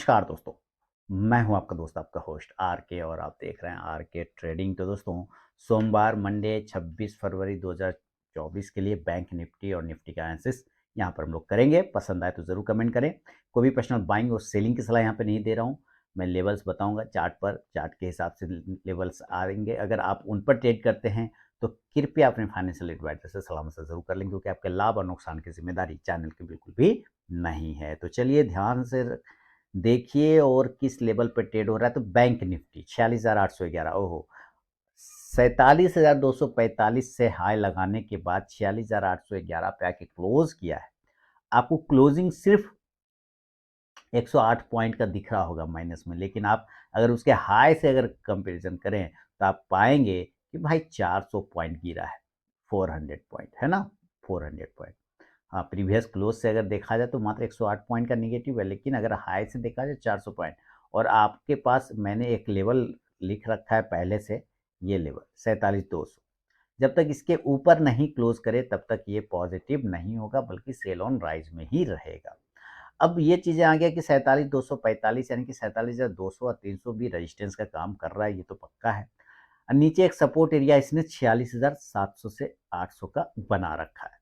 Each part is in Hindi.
नमस्कार दोस्तों, मैं हूं आपका दोस्त आपका होस्ट आर के और आप देख रहे हैं आर के ट्रेडिंग। तो दोस्तों सोमवार मंडे 26 फरवरी 2024 के लिए बैंक निफ्टी और निफ्टी का एनालिसिस यहां पर हम लोग करेंगे। पसंद आए तो ज़रूर कमेंट करें। कोई भी पर्सनल बाइंग और सेलिंग की सलाह यहां पे नहीं दे रहा हूं। मैं लेवल्स बताऊंगा चार्ट पर, चार्ट के हिसाब से लेवल्स आएंगे। अगर आप उन पर ट्रेड करते हैं तो कृपया अपने फाइनेंशियल एडवाइजर से सलाह मशवरा ज़रूर कर लें, क्योंकि आपके लाभ और नुकसान की जिम्मेदारी चैनल की बिल्कुल भी नहीं है। तो चलिए ध्यान से देखिए और किस लेवल पे ट्रेड हो रहा है। तो बैंक निफ्टी 46,811, ओहो 47,245 से हाई लगाने के बाद 46,811 पे आके क्लोज किया है। आपको क्लोजिंग सिर्फ 108 पॉइंट का दिख रहा होगा माइनस में, लेकिन आप अगर उसके हाई से अगर कंपैरिजन करें तो आप पाएंगे कि भाई 400 पॉइंट गिरा है, 400 पॉइंट है ना, 400 पॉइंट। हाँ, प्रीवियस क्लोज से अगर देखा जाए तो मात्र 108 पॉइंट का निगेटिव है, लेकिन अगर हाई से देखा जाए 400 पॉइंट। और आपके पास मैंने एक लेवल लिख रखा है पहले से, ये लेवल 47,200। जब तक इसके ऊपर नहीं क्लोज करे तब तक ये पॉजिटिव नहीं होगा, बल्कि सेल ऑन राइज में ही रहेगा। अब ये चीज़ें आ गया कि 47,245 यानी कि 47,200 और 300 भी रेजिस्टेंस का काम कर रहा है, ये तो पक्का है। नीचे एक सपोर्ट एरिया इसने 46,700 से 800 का बना रखा है,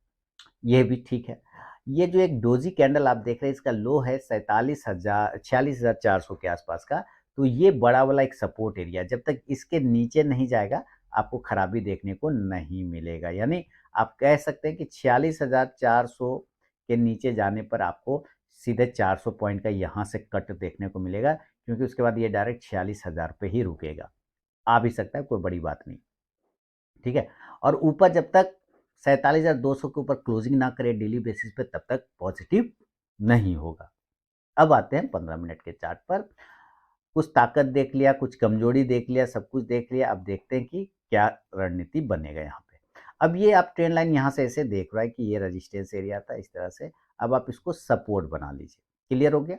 ये भी ठीक है। ये जो एक डोजी कैंडल आप देख रहे हैं, इसका लो है 46,400 के आसपास का। तो ये बड़ा वाला एक सपोर्ट एरिया, जब तक इसके नीचे नहीं जाएगा आपको खराबी देखने को नहीं मिलेगा। यानी आप कह सकते हैं कि 46,400 के नीचे जाने पर आपको सीधे 400 पॉइंट का यहाँ से कट देखने को मिलेगा, क्योंकि उसके बाद ये डायरेक्ट 46,000 पे ही रुकेगा। आ भी सकता है, कोई बड़ी बात नहीं, ठीक है। और ऊपर जब तक 47,200 के ऊपर क्लोजिंग ना करे डेली बेसिस पे, तब तक पॉजिटिव नहीं होगा। अब आते हैं 15 मिनट के चार्ट पर। कुछ ताकत देख लिया, कुछ कमजोरी देख लिया, सब कुछ देख लिया। अब देखते हैं कि क्या रणनीति बनेगा यहाँ पे। अब ये आप ट्रेंड लाइन यहाँ से ऐसे देख रहा है कि ये रेजिस्टेंस एरिया था इस तरह से। अब आप इसको सपोर्ट बना लीजिए। क्लियर हो गया,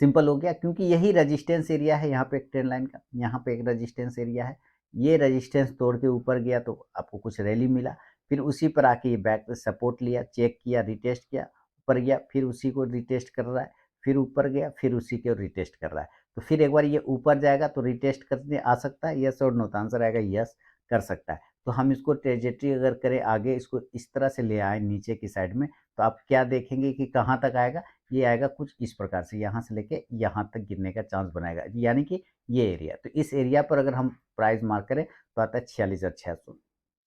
सिंपल हो गया, क्योंकि यही रेजिस्टेंस एरिया है। यहाँ पे एक ट्रेंड लाइन का, यहाँ पे एक रेजिस्टेंस एरिया है। ये रेजिस्टेंस तोड़ के ऊपर गया तो आपको कुछ रैली मिला, फिर उसी पर आके ये बैक पे सपोर्ट लिया, चेक किया, रिटेस्ट किया, ऊपर गया, फिर उसी को रिटेस्ट कर रहा है, फिर ऊपर गया, फिर उसी को रिटेस्ट कर रहा है। तो फिर एक बार ये ऊपर जाएगा तो रिटेस्ट करने आ सकता है, यस और नो। तो आंसर आएगा यस, कर सकता है। तो हम इसको ट्रेजेक्टरी अगर करें आगे, इसको इस तरह से ले आए नीचे की साइड में, तो आप क्या देखेंगे कि कहाँ तक आएगा। ये आएगा कुछ इस प्रकार से, यहाँ से लेके यहाँ तक गिरने का चांस बनाएगा, यानी कि ये एरिया। तो इस एरिया पर अगर हम प्राइस मार्क करें तो आता है 46,600,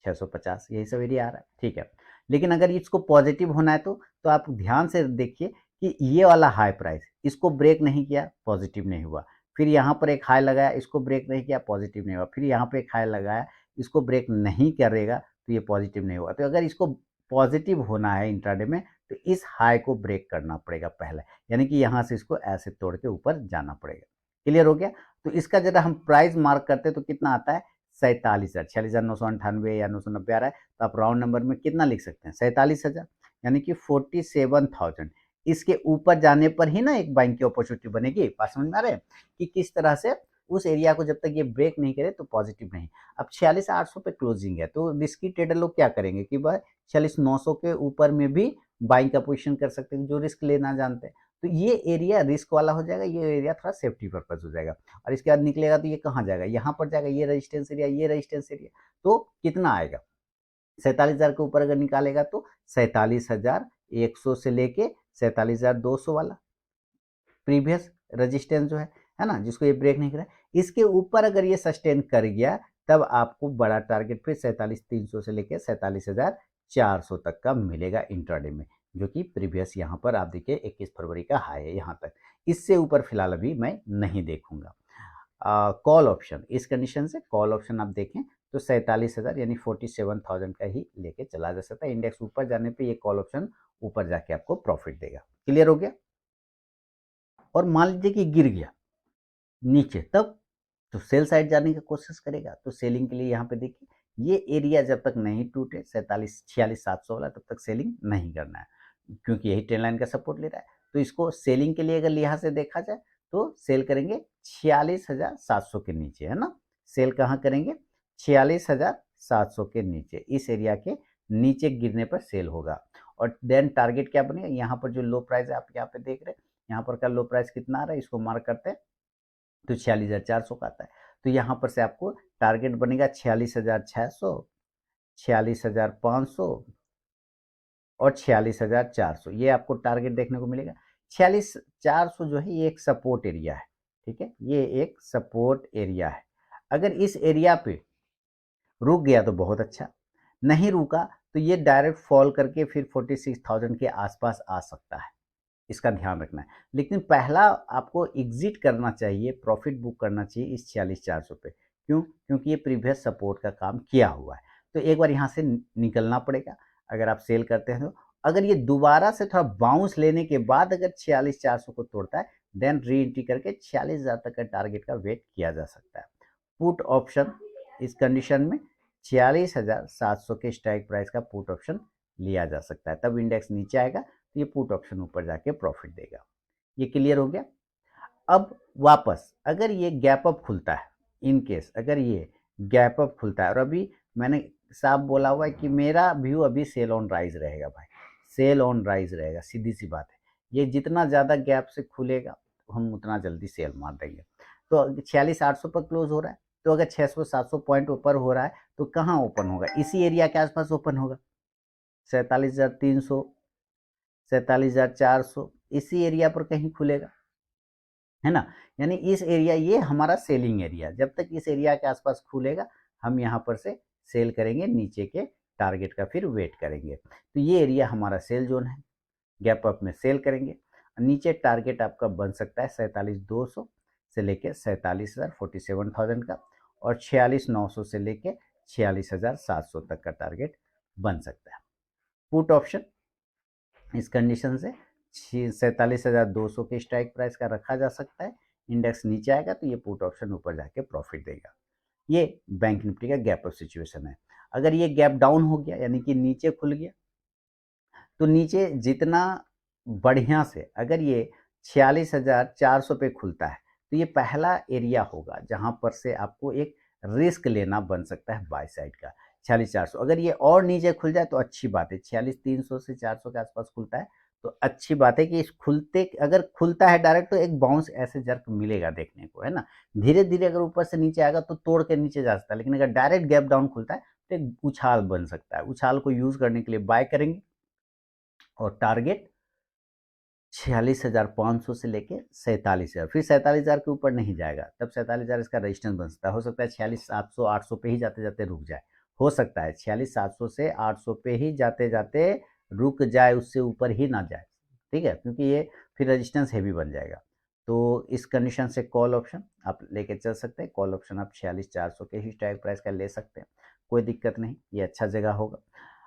650, यही सब एरिया आ रहा है, ठीक है। लेकिन अगर इसको पॉजिटिव होना है तो आप ध्यान से देखिए कि ये वाला हाई प्राइस इसको ब्रेक नहीं किया, पॉजिटिव नहीं हुआ। फिर यहाँ पर एक हाई लगाया, इसको ब्रेक नहीं किया, पॉजिटिव नहीं हुआ। फिर यहाँ पे एक हाई लगाया, इसको ब्रेक नहीं करेगा तो ये पॉजिटिव नहीं हुआ। तो अगर इसको पॉजिटिव होना है इंट्राडे में तो इस हाई को ब्रेक करना पड़ेगा पहले, यानी कि यहाँ से इसको ऐसे तोड़ के ऊपर जाना पड़ेगा। क्लियर हो गया। तो इसका जरा हम प्राइस मार्क करते हैं तो कितना आता है, 47,000, 46,998 या 990 आ रहा है। तो आप राउंड नंबर में कितना लिख सकते हैं, 47,000, यानी कि 47,000। इसके ऊपर जाने पर ही ना एक बाइंग की अपॉर्चुनिटी बनेगी। बात समझ में आ रहा है कि किस तरह से उस एरिया को जब तक ये ब्रेक नहीं करे तो पॉजिटिव नहीं। अब 46,800 पे क्लोजिंग है, तो रिस्की ट्रेडर लोग क्या करेंगे कि भाई 46,900 के ऊपर में भी बाइंग का पोजीशन कर सकते हैं, जो रिस्क लेना जानते हैं। तो ये एरिया रिस्क वाला हो जाएगा, ये एरिया थोड़ा सेफ्टी पर्पज हो जाएगा। और इसके बाद निकलेगा तो ये कहाँ जाएगा, यहाँ पर जाएगा, ये रेजिस्टेंस एरिया, ये रेजिस्टेंस एरिया। तो कितना आएगा, 47,000 के ऊपर अगर निकालेगा तो 47,100 से लेके 47,200 वाला प्रीवियस रेजिस्टेंस जो है ना, जिसको ये ब्रेक नहीं करा, इसके ऊपर अगर ये सस्टेन कर गया तब आपको बड़ा टारगेट फिर 47,300 से लेकर 47,400 तक का मिलेगा इंट्राडे में, जो कि प्रीवियस यहाँ पर आप देखिए 21 फरवरी का हाई है यहाँ तक। इससे ऊपर फिलहाल अभी मैं नहीं देखूंगा। कॉल ऑप्शन, इस कंडीशन से कॉल ऑप्शन आप देखें तो 47,000 यानी 47,000 का ही लेके चला जा सकता है। इंडेक्स ऊपर जाने पे ये कॉल ऑप्शन ऊपर जाके आपको प्रॉफिट देगा। क्लियर हो गया। और मान लीजिए कि गिर गया नीचे, तब तो सेल साइड जाने की कोशिश करेगा। तो सेलिंग के लिए यहाँ पे देखिए, ये एरिया जब तक नहीं टूटे 46,700 वाला, तब तक सेलिंग नहीं करना है, क्योंकि यही ट्रेंड लाइन का सपोर्ट ले रहा है। तो इसको सेलिंग के लिए अगर यहाँ से देखा जाए तो सेल करेंगे 46,700 के नीचे, है ना। सेल कहाँ करेंगे, 46,700 के नीचे, इस एरिया के नीचे गिरने पर सेल होगा। और देन टारगेट क्या बनेगा, यहाँ पर जो लो प्राइस है आप यहाँ पे देख रहे हैं, यहाँ पर का लो प्राइस कितना आ रहा है, इसको मार्क करते हैं तो 46,400 का आता है। तो यहाँ पर से आपको टारगेट बनेगा 46,600, 46,500 और 46,400, ये आपको टारगेट देखने को मिलेगा। 46,400 जो है ये एक सपोर्ट एरिया है, ठीक है, ये एक सपोर्ट एरिया है। अगर इस एरिया पे रुक गया तो बहुत अच्छा, नहीं रुका तो ये डायरेक्ट फॉल करके फिर 46,000 के आसपास आ सकता है, इसका ध्यान रखना है। लेकिन पहला आपको एग्जिट करना चाहिए, प्रॉफिट बुक करना चाहिए इस 46,400 पे। क्यों? क्योंकि ये प्रीवियस सपोर्ट का काम किया हुआ है, तो एक बार यहाँ से निकलना पड़ेगा अगर आप सेल करते हैं तो। अगर ये दोबारा से थोड़ा बाउंस लेने के बाद अगर 46,400 को तोड़ता है, देन री एंट्री करके 46,000 तक का टारगेट का वेट किया जा सकता है। पुट ऑप्शन इस कंडीशन में 46,700 के स्ट्राइक प्राइस का पुट ऑप्शन लिया जा सकता है, तब इंडेक्स नीचे आएगा तो ये पुट ऑप्शन ऊपर जाके प्रॉफिट देगा। ये क्लियर हो गया। अब वापस अगर ये गैप अप खुलता है, इन केस अगर ये गैप अप खुलता है, और अभी मैंने साफ बोला हुआ है कि मेरा व्यू अभी सेल ऑन राइज रहेगा भाई, सेल ऑन राइज रहेगा, सीधी सी बात है। ये जितना ज़्यादा गैप से खुलेगा हम उतना जल्दी सेल मार देंगे। तो 46,800 पर क्लोज हो रहा है, तो अगर 600-700 पॉइंट ऊपर हो रहा है तो कहाँ ओपन होगा, इसी एरिया के आसपास ओपन होगा, 47,300, 47,400, इसी एरिया पर कहीं खुलेगा, है ना। यानी इस एरिया, ये हमारा सेलिंग एरिया, जब तक इस एरिया के आसपास खुलेगा हम यहाँ पर से सेल करेंगे, नीचे के टारगेट का फिर वेट करेंगे। तो ये एरिया हमारा सेल जोन है, गैप अप में सेल करेंगे। नीचे टारगेट आपका बन सकता है 47,200 से लेके 47,000, 47,000 का, और 46,900 से लेके 46,700 तक का टारगेट बन सकता है। पुट ऑप्शन इस कंडीशन से 47,200 के स्ट्राइक प्राइस का रखा जा सकता है। इंडेक्स नीचे आएगा तो ये पुट ऑप्शन ऊपर जाके प्रॉफिट देगा। ये बैंक निफ्टी का गैप अप सिचुएशन है। अगर ये गैप डाउन हो गया यानी कि नीचे खुल गया, तो नीचे जितना बढ़िया से अगर ये 46,400 पे खुलता है तो ये पहला एरिया होगा जहां पर से आपको एक रिस्क लेना बन सकता है बाय साइड का। 46,400 अगर ये और नीचे खुल जाए तो अच्छी बात है, 46,300 से 400 के आसपास खुलता है तो अच्छी बात है कि इस खुलते, अगर खुलता है डायरेक्ट तो एक बाउंस ऐसे जर्क मिलेगा देखने को, है ना। धीरे धीरे अगर ऊपर से नीचे आएगा तो तोड़ के नीचे जा सकता है, लेकिन अगर डायरेक्ट गैप डाउन खुलता है तो एक उछाल बन सकता है। उछाल को यूज करने के लिए बाय करेंगे और टारगेट 46,500 से लेके 47,000, फिर 47,000 के ऊपर नहीं जाएगा, तब 47,000 इसका रेजिस्टेंस बन सकता है। हो सकता है 46,700 800 पे ही जाते जाते रुक जाए, हो सकता है 46,700 से 800 पे ही जाते जाते रुक जाए, उससे ऊपर ही ना जाए, ठीक है, क्योंकि ये फिर रेजिस्टेंस हैवी बन जाएगा। तो इस कंडीशन से कॉल ऑप्शन आप लेके चल सकते हैं। कॉल ऑप्शन आप 46,400 के ही स्ट्राइक प्राइस का ले सकते हैं, कोई दिक्कत नहीं, ये अच्छा जगह होगा।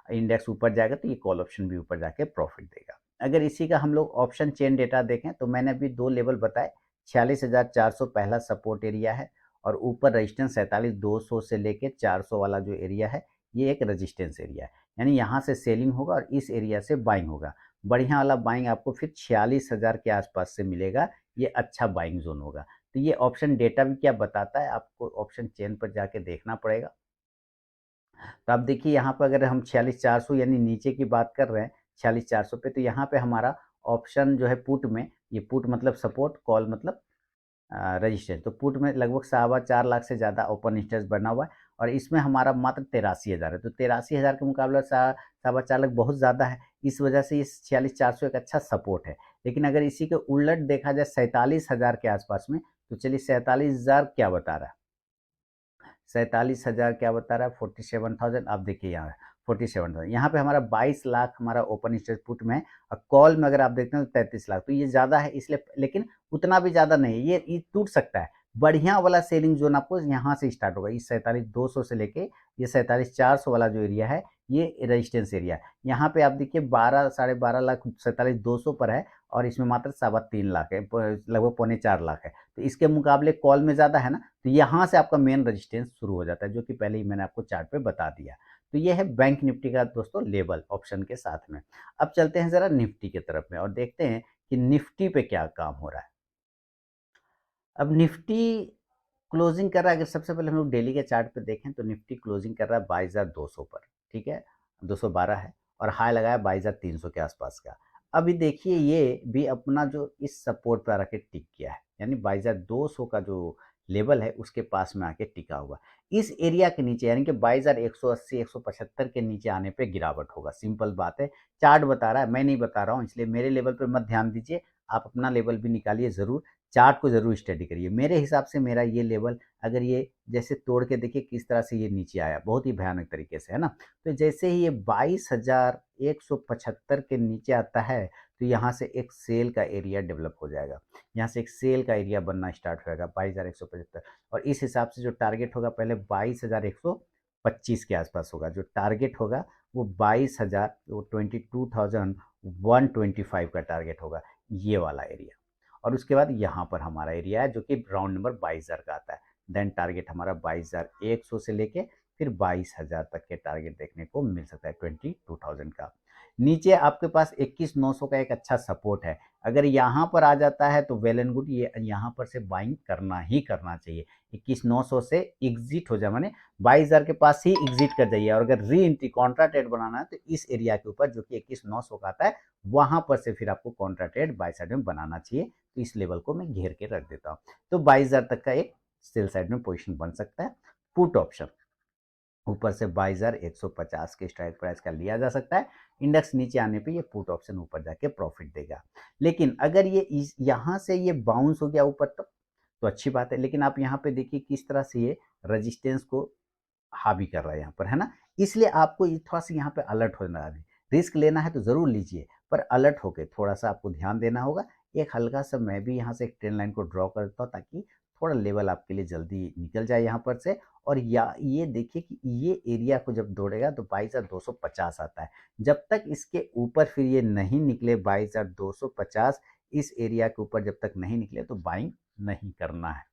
इंडेक्स ऊपर जाएगा तो ये कॉल ऑप्शन भी ऊपर जाके प्रॉफिट देगा। अगर इसी का हम लोग ऑप्शन चेन डेटा देखें तो मैंने अभी 2 लेवल बताए, 46,400 पहला सपोर्ट एरिया है और ऊपर रेजिस्टेंस 47,200 से लेके 400 वाला जो एरिया है ये एक रेजिस्टेंस एरिया है। यानी यहाँ से सेलिंग होगा और इस एरिया से बाइंग होगा। बढ़िया वाला बाइंग आपको फिर 46,000 के आसपास से मिलेगा, ये अच्छा बाइंग जोन होगा। तो ये ऑप्शन डेटा भी क्या बताता है, आपको ऑप्शन चेन पर जाके देखना पड़ेगा। तो आप देखिए यहाँ पर अगर हम 46,400 यानी नीचे की बात कर रहे हैं 46,400 पे, तो यहाँ पे हमारा ऑप्शन जो है पुट में, ये पुट मतलब सपोर्ट, कॉल मतलब रजिस्टेंस, तो पुट में लगभग 4.25 लाख से ज़्यादा ओपन इंटरेस्ट बना हुआ है और इसमें हमारा मात्र 83,000 है। तो 83,000 के मुकाबले 4.25 लाख बहुत ज़्यादा है, इस वजह से इस 46,400 एक अच्छा सपोर्ट है। लेकिन अगर इसी के उलट देखा जाए 47,000 के आसपास में, तो चलिए 47,000 क्या बता रहा है, 47,000 क्या बता रहा है, 47,000। आप देखिए यहाँ 47,000, यहाँ पे हमारा 22 लाख हमारा ओपन इंटरेस्ट पुट में है और कॉल में अगर आप देखते हैं तो 33 लाख, तो ये ज़्यादा है इसलिए, लेकिन उतना भी ज़्यादा नहीं है, ये टूट सकता है। बढ़िया वाला सेलिंग जोन आपको यहाँ से स्टार्ट होगा, इस 47,200 से लेके ये 47,400 वाला जो एरिया है ये रेजिस्टेंस एरिया है। यहाँ पे आप देखिए 12 12.5 लाख 47,200 पर है और इसमें मात्र 3.25 लाख है, लगभग 3.25 लाख है, तो इसके मुकाबले कॉल में ज़्यादा है ना। तो यहाँ से आपका मेन रेजिस्टेंस शुरू हो जाता है, जो कि पहले ही मैंने आपको चार्ट पे बता दिया। तो ये है बैंक निफ्टी का दोस्तों लेवल ऑप्शन के साथ में। अब चलते हैं ज़रा निफ्टी की तरफ में और देखते हैं कि निफ्टी पे क्या काम हो रहा है। अब निफ्टी क्लोजिंग कर रहा है, अगर सबसे पहले हम लोग डेली के चार्ट पे देखें तो निफ्टी क्लोजिंग कर रहा है 22,200 पर, ठीक है, 212 है और हाई लगाया 22,300 के आसपास का। अभी देखिए ये भी अपना जो इस सपोर्ट पे आके टिक किया है, यानी 2200 का जो लेवल है उसके पास में आके टिका हुआ। इस एरिया के नीचे यानी कि 2280 175 के नीचे आने पे गिरावट होगा, सिंपल बात है। चार्ट बता रहा है, मैं नहीं बता रहा हूँ, इसलिए मेरे लेवल पे मत ध्यान दीजिए, आप अपना लेवल भी निकालिए ज़रूर, चार्ट को ज़रूर स्टडी करिए। मेरे हिसाब से मेरा ये लेवल अगर ये जैसे तोड़ के देखिए किस तरह से ये नीचे आया, बहुत ही भयानक तरीके से, है ना? तो जैसे ही ये 22,175 के नीचे आता है, तो यहाँ से एक सेल का एरिया डेवलप हो जाएगा। यहाँ से एक सेल का एरिया बनना स्टार्ट हो जाएगा 22,175, और इस हिसाब से जो टारगेट होगा पहले 22,125 के आसपास होगा। जो टारगेट होगा वो 22,000, वो 22,125 का टारगेट होगा, ये वाला एरिया। और उसके बाद यहाँ पर हमारा एरिया है जो कि राउंड नंबर 22,000 का आता है। देन टारगेट हमारा 22,100 से लेके फिर 22,000 तक के टारगेट देखने को मिल सकता है, 22,000 का। नीचे आपके पास 21,900 का एक अच्छा सपोर्ट है, अगर यहाँ पर आ जाता है तो वेल एंड गुड, ये यहाँ पर से बाइंग करना ही करना चाहिए। 21,900 से एग्जिट हो जाए, माने 22,000 के पास ही एग्जिट कर जाइए, और अगर री एंट्री कॉन्ट्रा ट्रेड बनाना है तो इस एरिया के ऊपर जो कि 21,900 का आता है, वहां पर से फिर आपको कॉन्ट्रा ट्रेड बाई साइड में बनाना चाहिए। तो इस लेवल को मैं घेर के रख देता हूँ, तो 22,000 तक का एक सेल साइड में पोजिशन बन सकता है। पुट ऑप्शन ऊपर से 22,150 के स्ट्राइक प्राइस का लिया जा सकता है। इंडेक्स नीचे आने पे ये पुट ऑप्शन ऊपर जाके प्रॉफिट देगा। लेकिन अगर ये यहाँ से ये बाउंस हो गया ऊपर तक तो अच्छी बात है, लेकिन आप यहाँ पे देखिए किस तरह से ये रेजिस्टेंस को हावी कर रहा है यहाँ पर, है ना? इसलिए आपको थोड़ा सा यहाँ पे अलर्ट होना है। रिस्क लेना है तो ज़रूर लीजिए, पर अलर्ट होके थोड़ा सा आपको ध्यान देना होगा। एक हल्का सा मैं भी यहाँ से एक ट्रेंड लाइन को ड्रॉ करता हूँ ताकि थोड़ा लेवल आपके लिए जल्दी निकल जाए यहाँ पर से। और या ये देखिए कि ये एरिया को जब दौड़ेगा तो 22,250 आता है। जब तक इसके ऊपर फिर ये नहीं निकले 22,250, इस एरिया के ऊपर जब तक नहीं निकले तो बाइंग नहीं करना है।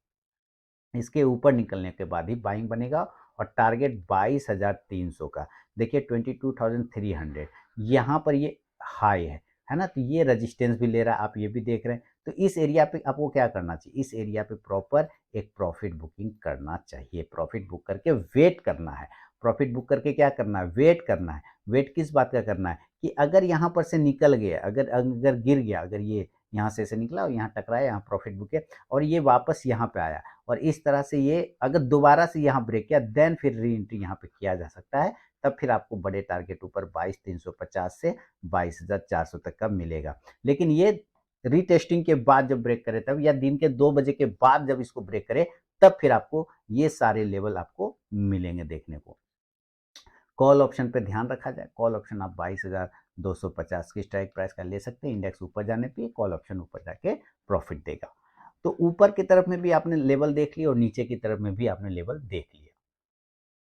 इसके ऊपर निकलने के बाद ही बाइंग बनेगा। और टारगेट 22,300 का, देखिए 22,300 यहाँ पर ये हाई है ना? तो ये रेजिस्टेंस भी ले रहा है, आप ये भी देख रहे हैं। तो इस एरिया पे आपको क्या करना चाहिए, इस एरिया पे प्रॉपर एक प्रॉफिट बुकिंग करना चाहिए। प्रॉफिट बुक करके वेट करना है। प्रॉफिट बुक करके क्या करना है, वेट करना है। वेट किस बात का करना है कि अगर यहाँ पर से निकल गया, अगर अगर गिर गया, अगर ये यहाँ से ऐसे निकला और यहाँ टकराया, यहाँ प्रॉफिट बुक है, और ये वापस यहाँ पे आया, और इस तरह से ये अगर दोबारा से यहाँ ब्रेक किया, देन फिर री एंट्री यहाँ पे किया जा सकता है। तब फिर आपको बड़े टारगेट ऊपर 22,350 से 22,400 तक का मिलेगा। लेकिन ये रीटेस्टिंग के बाद जब ब्रेक करे तब, या दिन के 2 बजे के बाद जब इसको ब्रेक करे, तब फिर आपको ये सारे लेवल आपको मिलेंगे देखने को। कॉल ऑप्शन पे ध्यान रखा जाए, कॉल ऑप्शन आप 22,250 की स्ट्राइक प्राइस का ले सकते हैं। इंडेक्स ऊपर जाने पे कॉल ऑप्शन ऊपर जाके प्रॉफिट देगा। तो ऊपर की तरफ में भी आपने लेवल देख लिया और नीचे की तरफ में भी आपने लेवल देख लिया।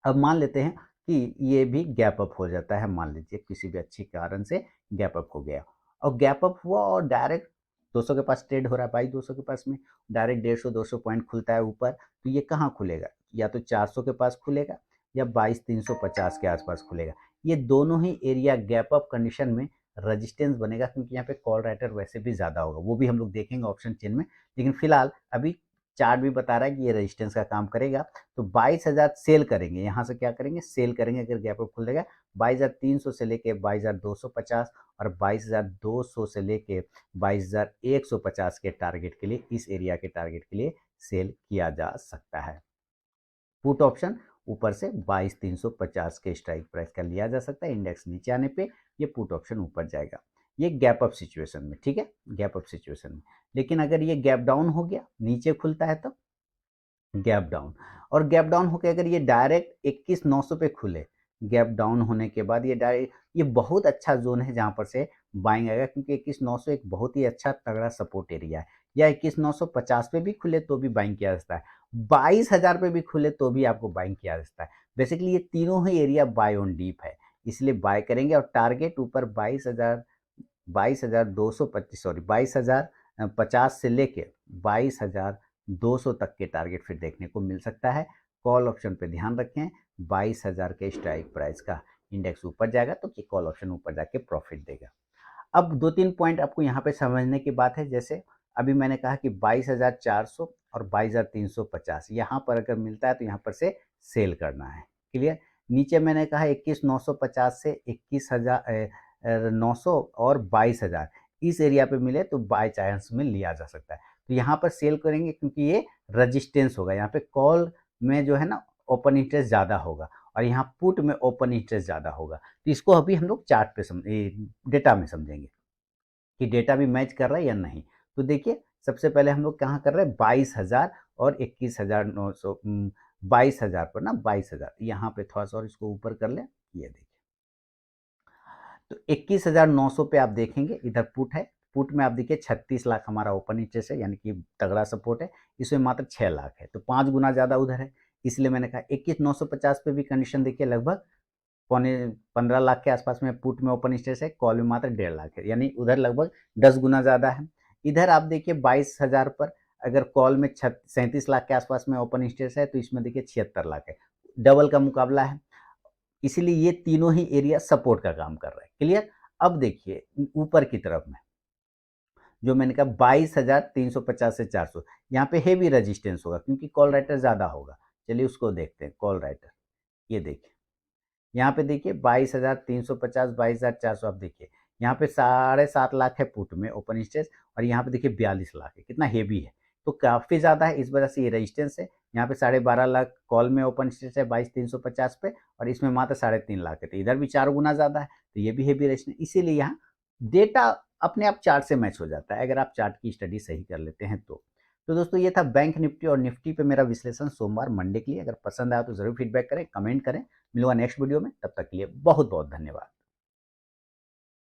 अब मान लेते हैं कि ये भी गैप अप हो जाता है, मान लीजिए किसी भी अच्छे कारण से गैप अप हो गया, और गैप अप हुआ और डायरेक्ट 200 के पास ट्रेड हो रहा है, भाई 200 के पास में डायरेक्ट 150-200 पॉइंट खुलता है ऊपर, तो ये कहाँ खुलेगा, या तो 400 के पास खुलेगा या 22,350 के आसपास खुलेगा। ये दोनों ही एरिया गैप अप कंडीशन में रजिस्टेंस बनेगा, क्योंकि यहाँ पे कॉल राइटर वैसे भी ज़्यादा होगा, वो भी हम लोग देखेंगे ऑप्शन चेन में। लेकिन फिलहाल अभी चार्ट भी बता रहा है कि ये रेजिस्टेंस का काम करेगा। तो 22,000 सेल करेंगे, यहाँ से क्या करेंगे, सेल करेंगे अगर गैप अप खुलेगा 22,300 से लेके 22,250, और 22,200 से लेके 22,150 के टारगेट के लिए, इस एरिया के टारगेट के लिए सेल किया जा सकता है। पुट ऑप्शन ऊपर से 22,350 के स्ट्राइक प्राइस का लिया जा सकता है। इंडेक्स नीचे आने पे ये पुट ऑप्शन ऊपर जाएगा, ये गैप अप सिचुएशन में, ठीक है, गैप अप सिचुएशन में। लेकिन अगर ये गैप डाउन हो गया, नीचे खुलता है तो गैप डाउन, और गैप डाउन होकर अगर ये डायरेक्ट 21,900 पे खुले, गैप डाउन होने के बाद ये डायरेक्ट, ये बहुत अच्छा जोन है जहां पर से बाइंग आएगा, क्योंकि 21,900 एक बहुत ही अच्छा तगड़ा सपोर्ट एरिया है। या 21,950 पे भी खुले तो भी बाइंग किया जा सकता है, 22,000 पे भी खुले तो भी आपको बाइंग किया जा सकता है। बेसिकली ये तीनों ही एरिया बाय ऑन डीप है, इसलिए बाय करेंगे। और टारगेट ऊपर 22,225, सॉरी 22,050 से लेके 22,200 तक के टारगेट फिर देखने को मिल सकता है। कॉल ऑप्शन पे ध्यान रखें, 22,000 के स्ट्राइक प्राइस का इंडेक्स ऊपर जाएगा तो कि कॉल ऑप्शन ऊपर जाके प्रॉफिट देगा। अब 2-3 पॉइंट आपको यहाँ पे समझने की बात है। जैसे अभी मैंने कहा कि 22,400 और 22,350 यहाँ पर अगर मिलता है तो यहाँ पर से सेल करना है, क्लियर। नीचे मैंने कहा 21,950 से 21,000 900 और 22,000 इस एरिया पे मिले तो बाय चांस में लिया जा सकता है। तो यहाँ पर सेल करेंगे क्योंकि ये रेजिस्टेंस होगा, यहाँ पे कॉल में जो है ना ओपन इंटरेस्ट ज़्यादा होगा और यहाँ पुट में ओपन इंटरेस्ट ज़्यादा होगा। तो इसको अभी हम लोग चार्ट पे डेटा में समझेंगे कि डेटा भी मैच कर रहा है या नहीं। तो देखिए सबसे पहले हम लोग कहाँ कर रहे हैं 22,000 और 21,900 22,000 पर ना 22,000 यहाँ पे थोड़ा सा और इसको ऊपर कर लें, ये देखिए। तो 21,900 पे आप देखेंगे इधर पुट है, पुट में आप देखिए 36 लाख हमारा ओपन इंटरेस्ट है यानी कि तगड़ा सपोर्ट है, इसमें मात्र 6 लाख है तो 5 गुना ज़्यादा उधर है। इसलिए मैंने कहा 21,950 पे भी कंडीशन देखिए लगभग पौने 15 लाख के आसपास में पुट में ओपन इंटरेस्ट है, कॉल में मात्र 1.5 लाख है यानी उधर लगभग 10 गुना ज़्यादा है। इधर आप देखिए 22,000 पर अगर कॉल में 37 लाख के आसपास में ओपन इंटरेस्ट है तो इसमें देखिए 76 लाख है, डबल का मुकाबला है। इसीलिए ये तीनों ही एरिया सपोर्ट का काम कर रहा है। क्लियर? अब देखिए ऊपर की तरफ में जो मैंने कहा 22,350 से 400 यहाँ पे हेवी रेजिस्टेंस होगा क्योंकि कॉल राइटर ज़्यादा होगा। चलिए उसको देखते हैं कॉल राइटर। ये देखिए यहाँ पे देखिए 22,350 22,400 आप देखिए यहाँ पे 7.5 लाख है पुट में ओपन इंटरेस्ट और यहाँ पे देखिए 42 लाख है, कितना हेवी है। तो काफ़ी ज़्यादा है, इस वजह से ये रेजिस्टेंस है। यहाँ पे 12.5 लाख कॉल में ओपन इंटरेस्ट है 22,350 पे और इसमें मात्र 3.5 लाख है, तो इधर भी 4 गुना ज़्यादा है, तो ये भी हेवी रेजिस्टेंस। इसीलिए यहाँ डेटा अपने आप चार्ट से मैच हो जाता है अगर आप चार्ट की स्टडी सही कर लेते हैं तो दोस्तों ये था बैंक निफ्टी और निफ्टी पे मेरा विश्लेषण सोमवार मंडे के लिए। अगर पसंद आया तो ज़रूर फीडबैक करें, कमेंट करें। मिलूंगा नेक्स्ट वीडियो में, तब तक के लिए बहुत बहुत धन्यवाद।